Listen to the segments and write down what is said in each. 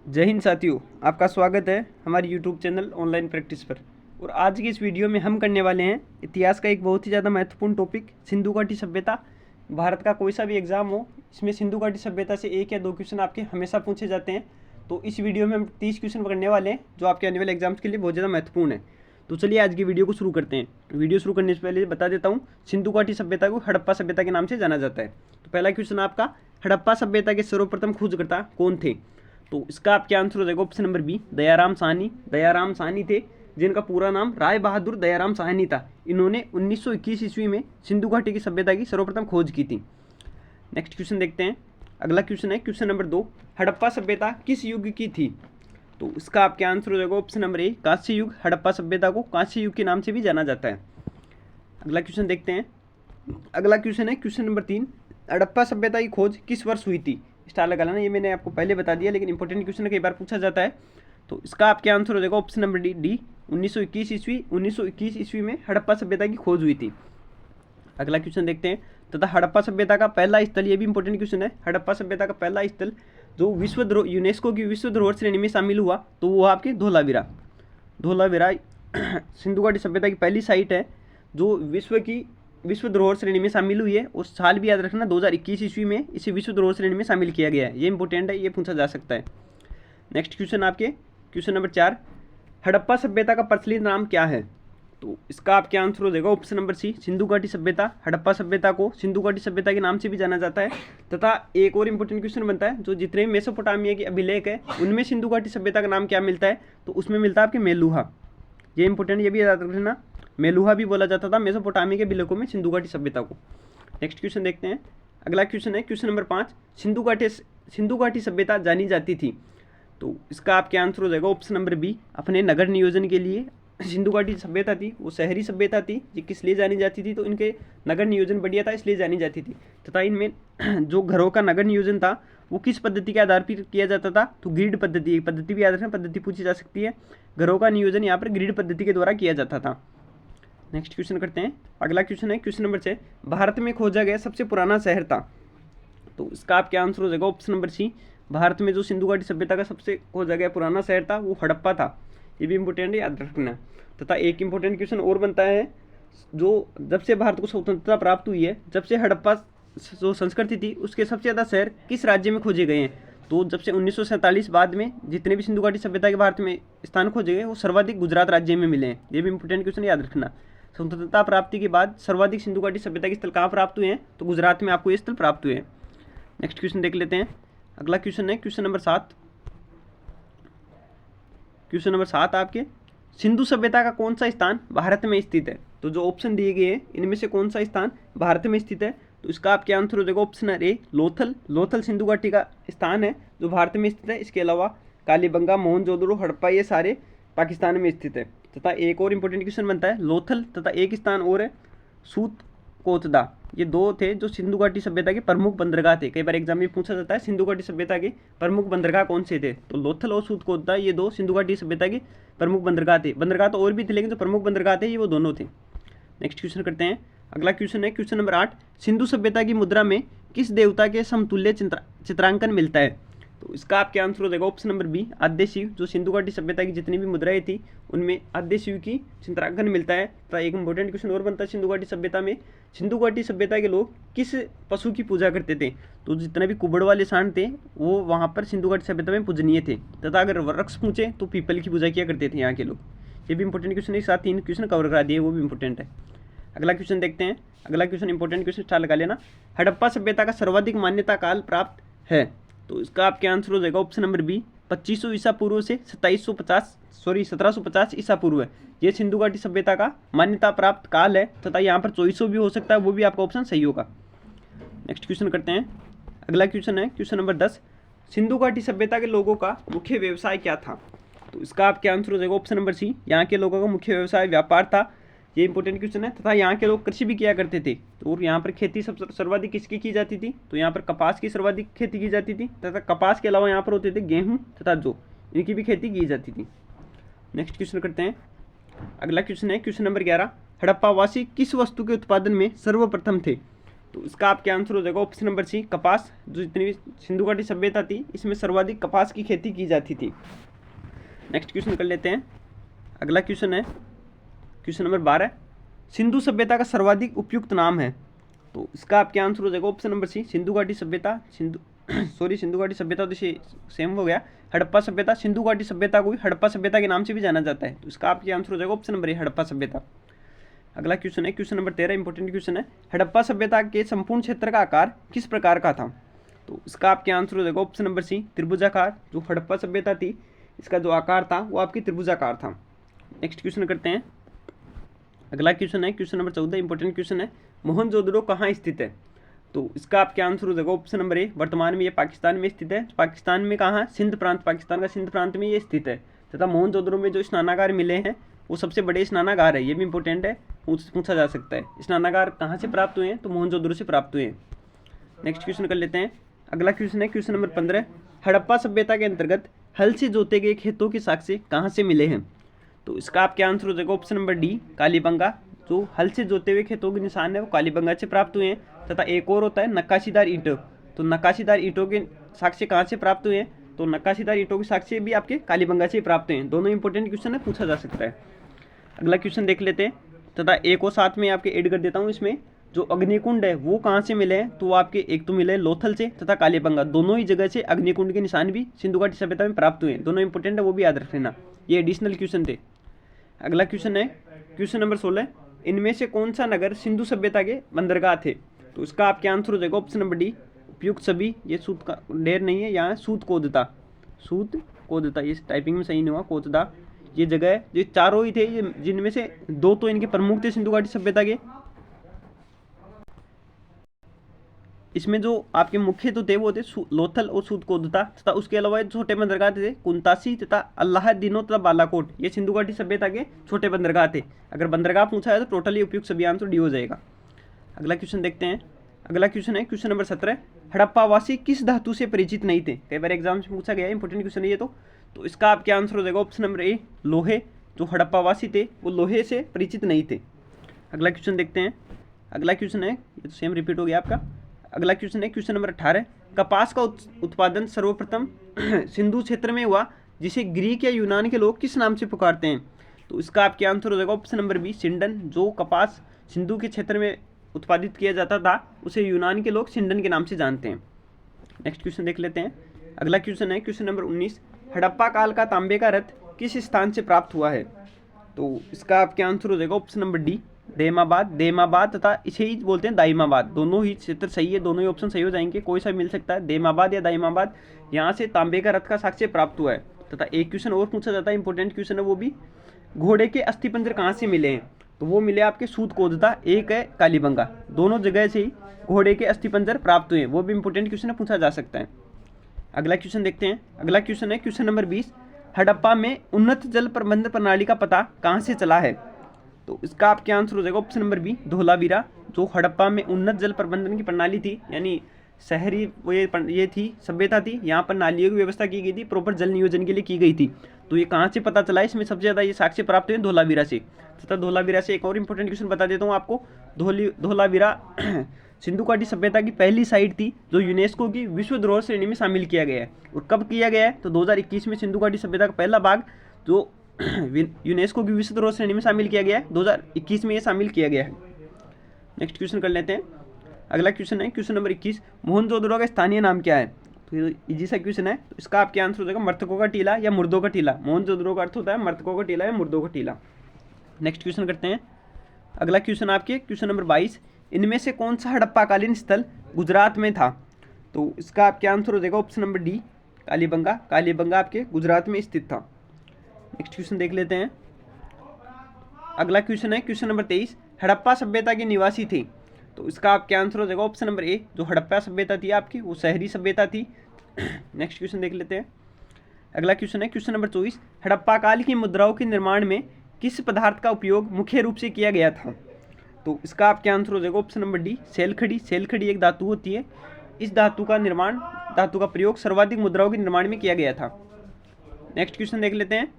जय हिंद साथियों, आपका स्वागत है हमारे यूट्यूब चैनल ऑनलाइन प्रैक्टिस पर। और आज की इस वीडियो में हम करने वाले हैं इतिहास का एक बहुत ही ज़्यादा महत्वपूर्ण टॉपिक, सिंधु घाटी सभ्यता। भारत का कोई सा भी एग्जाम हो, इसमें सिंधु घाटी सभ्यता से 1 या 2 क्वेश्चन आपके हमेशा पूछे जाते हैं। तो इस वीडियो में हम 30 क्वेश्चन करने वाले हैं, जो आपके आने वाले एग्जाम्स के लिए बहुत ज़्यादा महत्वपूर्ण है। तो चलिए आज की वीडियो को शुरू करते हैं। वीडियो शुरू करने से पहले बता देता हूँ, सिंधु घाटी सभ्यता को हड़प्पा सभ्यता के नाम से जाना जाता है। तो पहला क्वेश्चन आपका, हड़प्पा सभ्यता के सर्वप्रथम खोजकर्ता कौन थे? तो इसका आपका आंसर हो जाएगा option number B, Dayaram Sahni. Dayaram Sahni थे, जिनका पूरा नाम राय बहादुर दयाराम साहनी था। इन्होंने 1921 ईस्वी में सिंधु घाटी की सभ्यता की सर्वप्रथम खोज की थी। नेक्स्ट क्वेश्चन देखते हैं। अगला क्वेश्चन है क्वेश्चन नंबर 2, हड़प्पा सभ्यता किस युग की थी? तो इसका आपका आंसर हो जाएगा ऑप्शन नंबर ए, कांस्य युग। हड़प्पा सभ्यता को कांस्य युग के नाम से भी जाना जाता है। अगला क्वेश्चन देखते हैं। अगला क्वेश्चन है क्वेश्चन नंबर 3, हड़प्पा सभ्यता की खोज किस वर्ष हुई थी? स्टार लगा लेना, ये मैंने आपको पहले बता दिया, लेकिन इंपॉर्टेंट क्वेश्चन कई बार पूछा जाता है। तो इसका आपके आंसर हो जाएगा ऑप्शन नंबर डी, 1921 ईस्वी। 1921 ईस्वी में हड़प्पा सभ्यता की खोज हुई थी। अगला क्वेश्चन देखते हैं। तथा हड़प्पा सभ्यता का पहला स्थल, ये भी इंपॉर्टेंट क्वेश्चन है, हड़प्पा सभ्यता का पहला स्थल जो यूनेस्को की विश्व धरोहर श्रेणी में शामिल हुआ, तो वो आपके धोलावीरा। धोलावीरा सिंधु घाटी सभ्यता की पहली साइट है जो विश्व धरोहर श्रेणी में शामिल हुई है। उस साल भी याद रखना, 2021 ईस्वी में इसे विश्व धरोहर श्रेणी में शामिल किया गया है। ये इंपॉर्टेंट है, ये पूछा जा सकता है। नेक्स्ट क्वेश्चन आपके क्वेश्चन नंबर 4, हड़प्पा सभ्यता का प्रचलित नाम क्या है? तो इसका आपके आंसर हो जाएगा ऑप्शन नंबर सी, सिंधु घाटी सभ्यता। हड़प्पा सभ्यता को सिंधु घाटी सभ्यता के नाम से भी जाना जाता है। तथा एक और इंपॉर्टेंट क्वेश्चन बनता है, जो जितने भी मेसोपोटामिया के अभिलेख है उनमें सिंधु घाटी सभ्यता का नाम क्या मिलता है? तो उसमें मिलता है आपके मेलुहा। ये इंपॉर्टेंट, ये भी याद रखना, मेलुहा भी बोला जाता था मेसोपोटामिया के अभिलेखों में सिंधु घाटी सभ्यता को। नेक्स्ट क्वेश्चन देखते हैं। अगला क्वेश्चन है क्वेश्चन नंबर 5, सिंधु घाटी सभ्यता जानी जाती थी। तो इसका आपके आंसर हो जाएगा ऑप्शन नंबर बी, अपने नगर नियोजन के लिए। सिंधु घाटी सभ्यता थी वो शहरी सभ्यता थी, ये किस लिए जानी जाती थी? तो इनके नगर नियोजन बढ़िया था, इसलिए जानी जाती थी। तथा इनमें जो घरों का नगर नियोजन था वो किस पद्धति के आधार पर किया जाता था? तो ग्रिड पद्धति। पद्धति भी याद रखना, पद्धति पूछी जा सकती है। घरों का नियोजन यहाँ पर ग्रिड पद्धति के द्वारा किया जाता था। नेक्स्ट क्वेश्चन करते हैं। अगला क्वेश्चन है क्वेश्चन नंबर 6, भारत में खोजा गया सबसे पुराना शहर था। तो इसका आपके आंसर हो जाएगा ऑप्शन नंबर सी, भारत में जो सिंधु घाटी सभ्यता का सबसे खोजा गया पुराना शहर था वो हड़प्पा था। ये भी इंपॉर्टेंट है, याद रखना। तथा एक इंपॉर्टेंट क्वेश्चन और बनता है, जो जब से भारत को स्वतंत्रता प्राप्त हुई है, जब से हड़प्पा जो संस्कृति थी उसके सबसे ज़्यादा शहर किस राज्य में खोजे गए हैं? तो जब से 1947 बाद में जितने भी सिंधु घाटी सभ्यता के भारत में स्थान खोजे गए वो सर्वाधिक गुजरात राज्य में मिले हैं। ये भी इंपॉर्टेंट क्वेश्चन, याद रखना। स्वतंत्रता प्राप्ति के बाद सर्वाधिक सिंधु घाटी सभ्यता के स्थल कहाँ प्राप्त हुए हैं? तो गुजरात में आपको ये स्थल प्राप्त हुए हैं। नेक्स्ट क्वेश्चन देख लेते हैं। अगला क्वेश्चन है क्वेश्चन नंबर 7। क्वेश्चन नंबर 7 आपके, सिंधु सभ्यता का कौन सा स्थान भारत में स्थित है? तो जो ऑप्शन दिए गए हैं इनमें से कौन सा स्थान भारत में स्थित है? तो इसका आपके आंसर हो जाएगा ऑप्शन ए, लोथल। लोथल सिंधु घाटी का स्थान है जो भारत में स्थित है। इसके अलावा कालीबंगा, मोहनजोदड़ो, हड़प्पा ये सारे पाकिस्तान में स्थित है। तथा एक और इंपॉर्टेंट क्वेश्चन बनता है, लोथल तथा एक स्थान और है सूत कोतदा। ये दो थे जो सिंधु घाटी सभ्यता के प्रमुख बंदरगाह थे। कई बार एग्जाम में पूछा जाता है सिंधु घाटी सभ्यता के प्रमुख बंदरगाह कौन से थे? तो लोथल और सूत कोतदा ये दो सिंधु घाटी सभ्यता के प्रमुख बंदरगाह थे। बंदरगाह तो और भी थे, लेकिन जो प्रमुख बंदरगाह थे ये वो दोनों थे। नेक्स्ट क्वेश्चन करते हैं। अगला क्वेश्चन है क्वेश्चन नंबर 8, सिंधु सभ्यता की मुद्रा में किस देवता के समतुल्य चित्रांकन मिलता है? तो इसका आपके आंसर हो जाएगा ऑप्शन नंबर बी, आद्य शिव। जो सिंधु घाटी सभ्यता की जितनी भी मुद्राएं थी उनमें आद्य शिव की चित्रांकन मिलता है। तो एक इंपॉर्टेंट क्वेश्चन और बनता है सिंधु घाटी सभ्यता में, सिंधु घाटी सभ्यता के लोग किस पशु की पूजा करते थे? तो जितने भी कुबड़ वाले सांड थे वो वहाँ पर सिंधु घाटी सभ्यता में पूजनीय थे। तथा अगर वृक्ष पूछे तो पीपल की पूजा किया करते थे यहाँ के लोग। ये भी इंपॉर्टेंट क्वेश्चन है, साथ 3 क्वेश्चन कवर करा दिए, वो भी इंपॉर्टेंट है। अगला क्वेश्चन देखते हैं। अगला क्वेश्चन इंपॉर्टेंट क्वेश्चन स्टार लगा लेना, हड़प्पा सभ्यता का सर्वाधिक मान्यता काल प्राप्त है। तो इसका आपके आंसर हो जाएगा ऑप्शन नंबर बी, 2500 ईसा पूर्व से 1750 ईसा पूर्व है। ये सिंधु घाटी सभ्यता का मान्यता प्राप्त काल है। तथा यहाँ पर 2400 भी हो सकता है, वो भी आपका ऑप्शन सही होगा। नेक्स्ट क्वेश्चन करते हैं। अगला क्वेश्चन है क्वेश्चन नंबर 10, सिंधु घाटी सभ्यता के लोगों का मुख्य व्यवसाय क्या था? तो इसका आपके आंसर हो जाएगा ऑप्शन नंबर सी, यहाँ के लोगों का मुख्य व्यवसाय व्यापार था। ये इंपॉर्टेंट क्वेश्चन है। तथा यहाँ के लोग कृषि भी किया करते थे। तो और यहाँ पर खेती सब सर्वाधिक किसकी की जाती थी? तो यहाँ पर कपास की सर्वाधिक खेती की जाती थी। तथा कपास के अलावा यहाँ पर होते थे गेहूँ तथा जौ, इनकी भी खेती की जाती थी। नेक्स्ट क्वेश्चन करते हैं। अगला क्वेश्चन है क्वेश्चन नंबर 11, हड़प्पावासी किस वस्तु के उत्पादन में सर्वप्रथम थे? तो इसका आपके आंसर हो जाएगा ऑप्शन नंबर सी, कपास। जो जितनी भी सिंधु घाटी सभ्यता थी इसमें सर्वाधिक कपास की खेती की जाती थी। नेक्स्ट क्वेश्चन कर लेते हैं। अगला क्वेश्चन है क्वेश्चन नंबर 12, सिंधु सभ्यता का सर्वाधिक उपयुक्त नाम है। तो इसका आपके आंसर हो जाएगा ऑप्शन नंबर सी, सिंधु घाटी सभ्यता। सिंधु घाटी सभ्यता तो सेम हो गया। हड़प्पा सभ्यता, सिंधु घाटी सभ्यता को भी हड़प्पा सभ्यता के नाम से भी जाना जाता है। तो इसका आपके आंसर हो जाएगा ऑप्शन नंबर ए, हड़प्पा सभ्यता। अगला क्वेश्चन है क्वेश्चन नंबर 13, इंपॉर्टेंट क्वेश्चन है, हड़प्पा सभ्यता के संपूर्ण क्षेत्र का आकार किस प्रकार का था। तो इसका आपके आंसर हो जाएगा ऑप्शन नंबर सी, त्रिभुजाकार। जो हड़प्पा सभ्यता थी इसका जो आकार था वो आपकी त्रिभुजाकार था। नेक्स्ट क्वेश्चन करते हैं। अगला क्वेश्चन है क्वेश्चन नंबर 14, इंपॉर्टेंट क्वेश्चन है, मोहनजोदड़ो कहाँ स्थित है। तो इसका आपके आंसर हो जाएगा ऑप्शन नंबर ए, वर्तमान में ये पाकिस्तान में स्थित है। पाकिस्तान में कहाँ, सिंध प्रांत, पाकिस्तान का सिंध प्रांत में ये स्थित है। तथा मोहनजोदड़ो में जो स्नानागार मिले हैं वो सबसे बड़े स्नानागार है, ये भी इंपॉर्टेंट है, पूछा जा सकता है। स्नानागार कहाँ से प्राप्त हुए हैं, तो मोहनजोदड़ो से प्राप्त हुए हैं। नेक्स्ट क्वेश्चन कर लेते हैं। अगला क्वेश्चन है क्वेश्चन नंबर 15, हड़प्पा सभ्यता के अंतर्गत हल से जोते गए खेतों के साक्ष्य कहाँ से मिले हैं। तो इसका आपके आंसर हो जाएगा ऑप्शन नंबर डी, कालीबंगा। जो हल से जोते हुए खेतों के निशान है वो कालीबंगा से प्राप्त हुए हैं। तथा एक और होता है नक्काशीदार ईंटों। तो नक्काशीदार ईंटों के साक्ष्य कहाँ से प्राप्त हुए हैं, तो नक्काशीदार ईंटों के साक्ष्य भी आपके कालीबंगा से प्राप्त हुए हैं। दोनों इंपॉर्टेंट क्वेश्चन है, पूछा जा सकता है। अगला क्वेश्चन देख लेते हैं। तथा एक और साथ में आपके ऐड कर देता हूँ, इसमें जो अग्निकुंड है वो कहाँ से मिले हैं, तो वो आपके एक तो मिले लोथल से तथा कालीबंगा, दोनों ही जगह से अग्निकुंड के निशान भी सिंधु घाटी सभ्यता में प्राप्त हुए हैं। दोनों इंपॉर्टेंट है, वो भी याद रख लेना, ये एडिशनल क्वेश्चन थे। अगला क्वेश्चन है क्वेश्चन नंबर 16, इनमें से कौन सा नगर सिंधु सभ्यता के बंदरगाह थे। तो इसका आपके आंसर हो जाएगा ऑप्शन नंबर डी, उपयुक्त सभी। ये सूत का डेर नहीं है, यहाँ सूत कोदता, सूत कोदता, ये टाइपिंग में सही नहीं हुआ, कोददा ये जगह है। ये चारों ही थे, ये जिनमें से दो तो इनके प्रमुख थे सिंधु घाटी सभ्यता के। इसमें जो आपके मुख्य तो थे वो थे लोथल और सूतकोदता, तथा उसके अलावा छोटे बंदरगाह थे कुंतासी तथा अल्लाहदीनो तथा बालाकोट, ये सिंधु घाटी सभ्यता के छोटे बंदरगाह थे। अगर बंदरगाह पूछा है तो टोटली उपयुक्त सभी आंसर डी हो जाएगा। अगला क्वेश्चन देखते हैं। अगला क्वेश्चन है क्वेश्चन नंबर 17, हड़प्पावासी किस धातु से परिचित नहीं थे। कई बार एग्जाम में पूछा गया है, इंपॉर्टेंट क्वेश्चन है ये तो इसका आपके आंसर हो जाएगा ऑप्शन नंबर ए, लोहे। जो हड़प्पावासी थे वो लोहे से परिचित नहीं थे। अगला क्वेश्चन देखते हैं। अगला क्वेश्चन है, ये तो सेम रिपीट हो गया आपका। अगला क्वेश्चन है क्वेश्चन नंबर 18, कपास का उत्पादन सर्वप्रथम सिंधु क्षेत्र में हुआ जिसे ग्रीक या यूनान के लोग किस नाम से पुकारते हैं। तो इसका आपके आंसर हो जाएगा ऑप्शन नंबर बी, सिंडन। जो कपास सिंधु के क्षेत्र में उत्पादित किया जाता था उसे यूनान के लोग सिंडन के नाम से जानते हैं। नेक्स्ट क्वेश्चन देख लेते हैं। अगला क्वेश्चन है क्वेश्चन नंबर 19, हड़प्पा काल का तांबे का रथ किस स्थान से प्राप्त हुआ है। तो इसका आपके आंसर हो जाएगा ऑप्शन नंबर डी, देमाबाद तथा इसे ही बोलते हैं दाइमाबाद। दोनों ही क्षेत्र सही है, दोनों ही ऑप्शन सही हो जाएंगे, कोई सा मिल सकता है, देमाबाद या दाइमाबाद। यहाँ से तांबे का रथ का साक्ष्य प्राप्त हुआ है। तथा एक क्वेश्चन और पूछा जाता है, इंपॉर्टेंट क्वेश्चन है वो भी, घोड़े के अस्थिपंजर कहाँ से मिले हैं। तो वो मिले आपके सूतकोदता, एक है कालीबंगा। दोनों जगह से ही घोड़े के अस्थिपंजर प्राप्त हुए, वो भी इंपॉर्टेंट क्वेश्चन है, पूछा जा सकता है। अगला क्वेश्चन देखते हैं। अगला क्वेश्चन है क्वेश्चन नंबर 20, हड़प्पा में उन्नत जल प्रबंधन प्रणाली का पता कहाँ से चला है। तो इसका आपके आंसर हो जाएगा ऑप्शन नंबर बी, धोलावीरा। जो हड़प्पा में उन्नत जल प्रबंधन की प्रणाली थी, यानी शहरी वो ये थी सभ्यता थी, यहाँ पर नालियों की व्यवस्था की गई थी, प्रॉपर जल नियोजन के लिए की गई थी। तो ये कहाँ से पता चला, इसमें सबसे ज़्यादा ये साक्ष्य प्राप्त हुए धोलावीरा से। तथा धोलावीरा से एक और इंपॉर्टेंट क्वेश्चन बता देता हूँ आपको, धोलावीरा सिंधु घाटी सभ्यता की पहली साइट थी जो यूनेस्को की विश्व धरोहर श्रेणी में शामिल किया गया है। और कब किया गया है, तो 2021 में सिंधु घाटी सभ्यता का पहला भाग जो यूनेस्को की विश्व धरोहर श्रेणी में शामिल किया गया है, 2021 में ये शामिल किया गया है। नेक्स्ट क्वेश्चन कर लेते हैं। अगला क्वेश्चन है क्वेश्चन नंबर 21, मोहनजोदड़ो का स्थानीय नाम क्या है। तो इजी सा क्वेश्चन है, तो इसका आपके आंसर हो जाएगा मृतकों का टीला या मुर्दों का टीला। मोहनजोदड़ो का अर्थ होता है मृतकों का टीला या मुर्दों का टीला। नेक्स्ट क्वेश्चन करते हैं। अगला क्वेश्चन आपके क्वेश्चन नंबर 22, इनमें से कौन सा हड़प्पाकालीन स्थल गुजरात में था। तो इसका आपके आंसर हो जाएगा option number D, Kalibanga. Kalibanga आपके गुजरात में स्थित था। नेक्स्ट क्वेश्चन देख लेते हैं। अगला क्वेश्चन है क्वेश्चन नंबर 23, हड़प्पा सभ्यता के निवासी थे। तो इसका आपके आंसर हो जाएगा ऑप्शन नंबर ए, जो हड़प्पा सभ्यता थी आपकी वो शहरी सभ्यता थी। नेक्स्ट क्वेश्चन देख लेते हैं। अगला क्वेश्चन है क्वेश्चन नंबर 24, हड़प्पा काल की मुद्राओं के निर्माण में किस पदार्थ का उपयोग मुख्य रूप से किया गया था। तो इसका आपके आंसर हो जाएगा ऑप्शन नंबर डी, सेलखड़ी। सेलखड़ी एक धातु होती है, इस धातु का प्रयोग सर्वाधिक मुद्राओं के निर्माण में किया गया था। नेक्स्ट क्वेश्चन देख लेते हैं।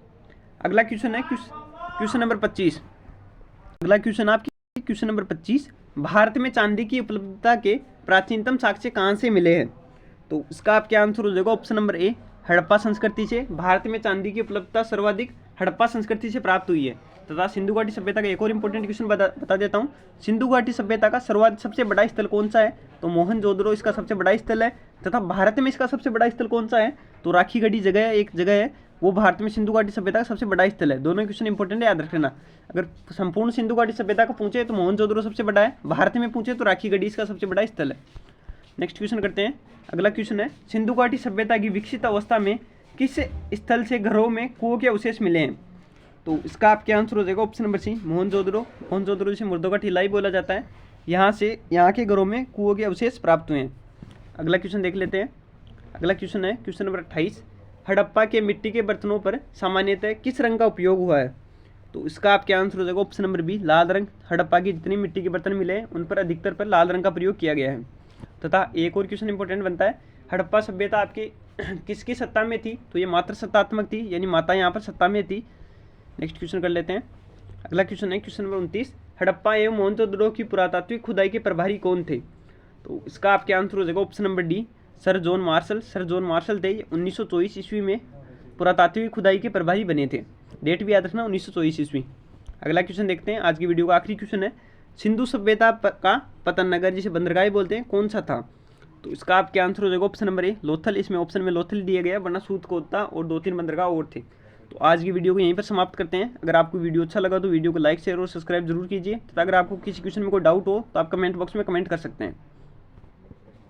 अगला क्वेश्चन है क्वेश्चन नंबर 25। अगला क्वेश्चन आपकी क्वेश्चन नंबर 25, भारत में चांदी की उपलब्धता के प्राचीनतम साक्ष्य कहाँ से मिले हैं? तो इसका आप क्या आंसर हो जाएगा? ऑप्शन नंबर ए, हड़प्पा संस्कृति से भारत में चांदी की उपलब्धता सर्वाधिक हड़प्पा संस्कृति से प्राप्त हुई है। तथा सिंधु घाटी सभ्यता का एक और इंपॉर्टेंट क्वेश्चन बता देता हूँ। सिंधु घाटी सभ्यता का सबसे बड़ा स्थल कौन सा है? तो मोहनजोदड़ो इसका सबसे बड़ा स्थल है। तथा भारत में इसका सबसे बड़ा स्थल कौन सा है? तो राखीगढ़ी जगह है, एक जगह है, वो भारत में सिंधु घाटी सभ्यता का सबसे बड़ा स्थल है। दोनों क्वेश्चन इंपॉर्टेंट है, याद रखना। अगर संपूर्ण सिंधु घाटी सभ्यता का पूछे तो मोहनजोदड़ो सबसे बड़ा है, भारत में पूछे तो राखीगढ़ी इसका सबसे बड़ा स्थल है। नेक्स्ट क्वेश्चन करते हैं। अगला क्वेश्चन है, सिंधु घाटी सभ्यता की विकसित अवस्था में किस स्थल से घरों में कुओं के अवशेष मिले हैं? तो इसका आप क्या आंसर हो जाएगा? Option number C, Mohenjodaro. Mohenjodaro जिसे मुर्दों का टीला ही बोला जाता है, यहाँ के घरों में कुओं के अवशेष प्राप्त हुए हैं। अगला क्वेश्चन देख लेते हैं। अगला क्वेश्चन है क्वेश्चन नंबर 28, हड़प्पा के मिट्टी के बर्तनों पर सामान्यतः किस रंग का उपयोग हुआ है? तो इसका आप क्या आंसर हो जाएगा? ऑप्शन नंबर बी, लाल रंग। हड़प्पा की जितनी मिट्टी के बर्तन मिले हैं उन पर अधिकतर पर लाल रंग का प्रयोग किया गया है। तथा एक और क्वेश्चन इंपॉर्टेंट बनता है, हड़प्पा सभ्यता आपकी किसकी सत्ता में थी? तो ये मात्र सत्तात्मक थी, यानी माता यहाँ पर सत्ता में थी। नेक्स्ट क्वेश्चन कर लेते हैं। अगला क्वेश्चन है क्वेश्चन नंबर 29, हड़प्पा एवं मोहनजोदड़ो की पुरातात्विक खुदाई के प्रभारी कौन थे? तो इसका आप क्या आंसर हो जाएगा? Option number D, sir John Marshall. Sir John Marshall थे, 1924 ईस्वी में पुरातात्विक खुदाई के प्रभारी बने थे। डेट भी याद रखना, 1924 ईस्वी। अगला क्वेश्चन देखते हैं, आज की वीडियो का आखिरी क्वेश्चन है, सिंधु सभ्यता का पतन नगर जिसे बंदरगाह बोलते हैं कौन सा था? तो इसका आप क्या आंसर हो जाएगा? Option number A, Lothal. इसमें ऑप्शन में लोथल दिया गया, वरना सूतकोता और 2-3 बंदरगाह और थे। तो आज की वीडियो को यहीं पर समाप्त करते हैं। अगर आपको वीडियो अच्छा लगा तो वीडियो को लाइक, शेयर और सब्सक्राइब जरूर कीजिए। तथा अगर आपको किसी क्वेश्चन में कोई डाउट हो तो आप कमेंट बॉक्स में कमेंट कर सकते हैं।